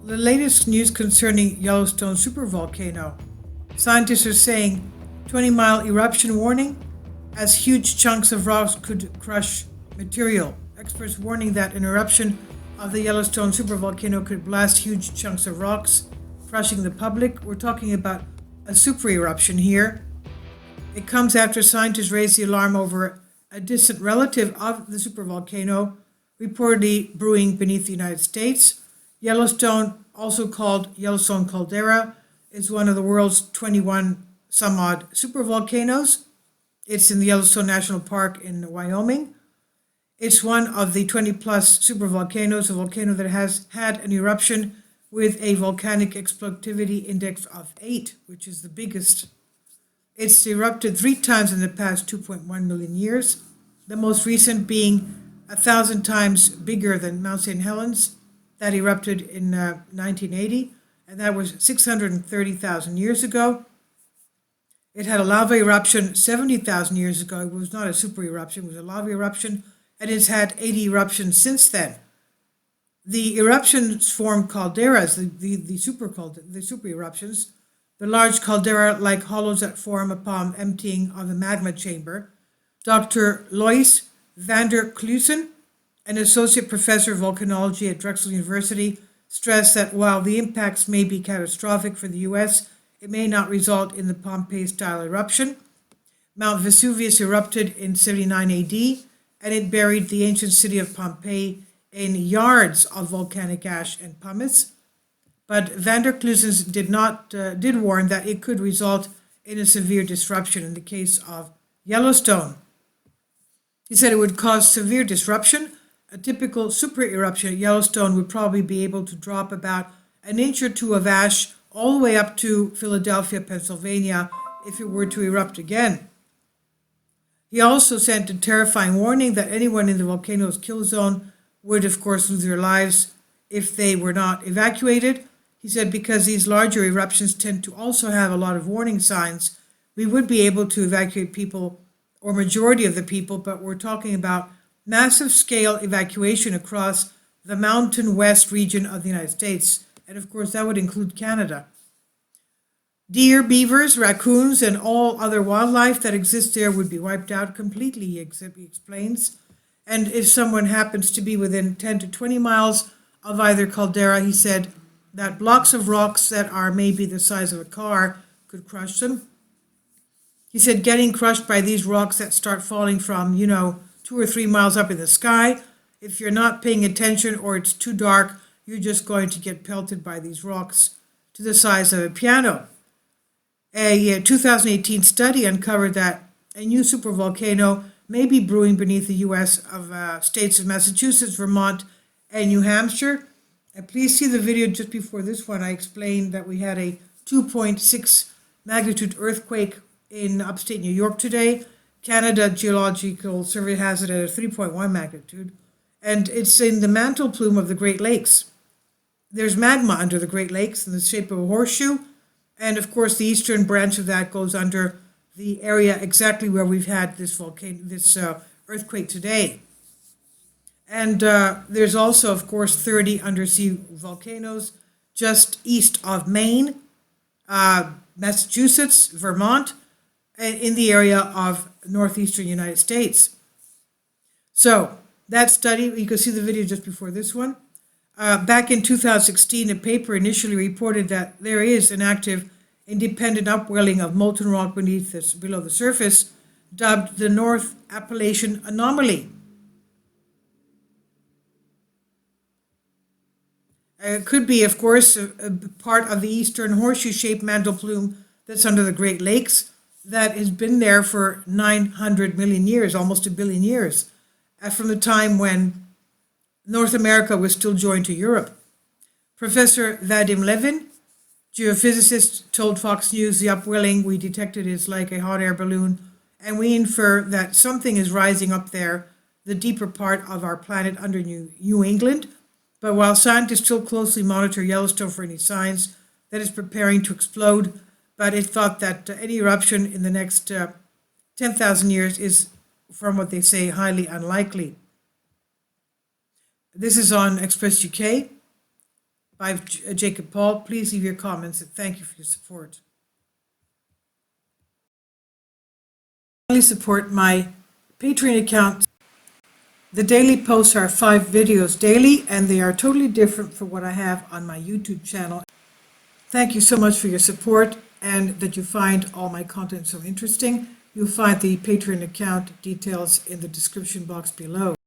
The latest news concerning Yellowstone supervolcano. Scientists are saying 20-mile eruption warning as huge chunks of rocks could crush material. Experts warning that an eruption of the Yellowstone supervolcano could blast huge chunks of rocks, crushing the public. We're talking about a super eruption here. It comes after scientists raised the alarm over a distant relative of the supervolcano reportedly brewing beneath the United States. Yellowstone, also called Yellowstone caldera, is one of the world's 21 some odd supervolcanoes. It's in the Yellowstone National Park in Wyoming. It's one of the 20 plus supervolcanoes, a volcano that has had an eruption with a volcanic explosivity index of 8, which is the biggest. It's erupted 3 times in the past 2.1 million years, the most recent being 1,000 times bigger than Mount St. Helens, that erupted in 1980, and that was 630,000 years ago. It had a lava eruption 70,000 years ago. It was not a super eruption, it was a lava eruption, and it's had 80 eruptions since then. The eruptions form calderas, the super eruptions, the large caldera-like hollows that form upon emptying of the magma chamber. Dr. Lois van der Klusen, an associate professor of volcanology at Drexel University, stressed that while the impacts may be catastrophic for the U.S., it may not result in the Pompeii-style eruption. Mount Vesuvius erupted in 79 AD, and it buried the ancient city of Pompeii in yards of volcanic ash and pumice. But van der Klusen did warn that it could result in a severe disruption in the case of Yellowstone. He said it would cause severe disruption. A typical super eruption at Yellowstone would probably be able to drop about an inch or two of ash all the way up to Philadelphia, Pennsylvania, if it were to erupt again. He also sent a terrifying warning that anyone in the volcano's kill zone would, of course, lose their lives if they were not evacuated. He said because these larger eruptions tend to also have a lot of warning signs, we would be able to evacuate people, or majority of the people, but we're talking about massive scale evacuation across the Mountain West region of the United States. And of course, that would include Canada. Deer, beavers, raccoons, and all other wildlife that exists there would be wiped out completely, he explains. And if someone happens to be within 10 to 20 miles of either caldera, he said that blocks of rocks that are maybe the size of a car could crush them. He said getting crushed by these rocks that start falling from, 2 or 3 miles up in the sky, if you're not paying attention or it's too dark, you're just going to get pelted by these rocks to the size of a piano. A 2018 study uncovered that a new supervolcano may be brewing beneath the U.S. of states of Massachusetts, Vermont, and New Hampshire. And please see the video just before this one. I explained that we had a 2.6 magnitude earthquake in upstate New York today. Canada Geological Survey has it at a 3.1 magnitude, and it's in the mantle plume of the Great Lakes. There's magma under the Great Lakes in the shape of a horseshoe, and of course the eastern branch of that goes under the area exactly where we've had this earthquake today. And there's also, of course, 30 undersea volcanoes just east of Maine, Massachusetts, Vermont, in the area of northeastern United States. So that study, you can see the video just before this one. Back in 2016, a paper initially reported that there is an active independent upwelling of molten rock below the surface, dubbed the North Appalachian Anomaly. It could be, of course, a part of the eastern horseshoe-shaped mantle plume that's under the Great Lakes that has been there for 900 million years, almost a billion years, from the time when North America was still joined to Europe. Professor Vadim Levin, geophysicist, told Fox News the upwelling we detected is like a hot air balloon, and we infer that something is rising up there, the deeper part of our planet under New England. But while scientists still closely monitor Yellowstone for any signs that it's preparing to explode, but it thought that any eruption in the next 10,000 years is, from what they say, highly unlikely. This is on Express UK. by Jacob Paul. Please leave your comments and thank you for your support. Finally, support my Patreon account. The daily posts are 5 videos daily, and they are totally different from what I have on my YouTube channel. Thank you so much for your support and that you find all my content so interesting. You'll find the Patreon account details in the description box below.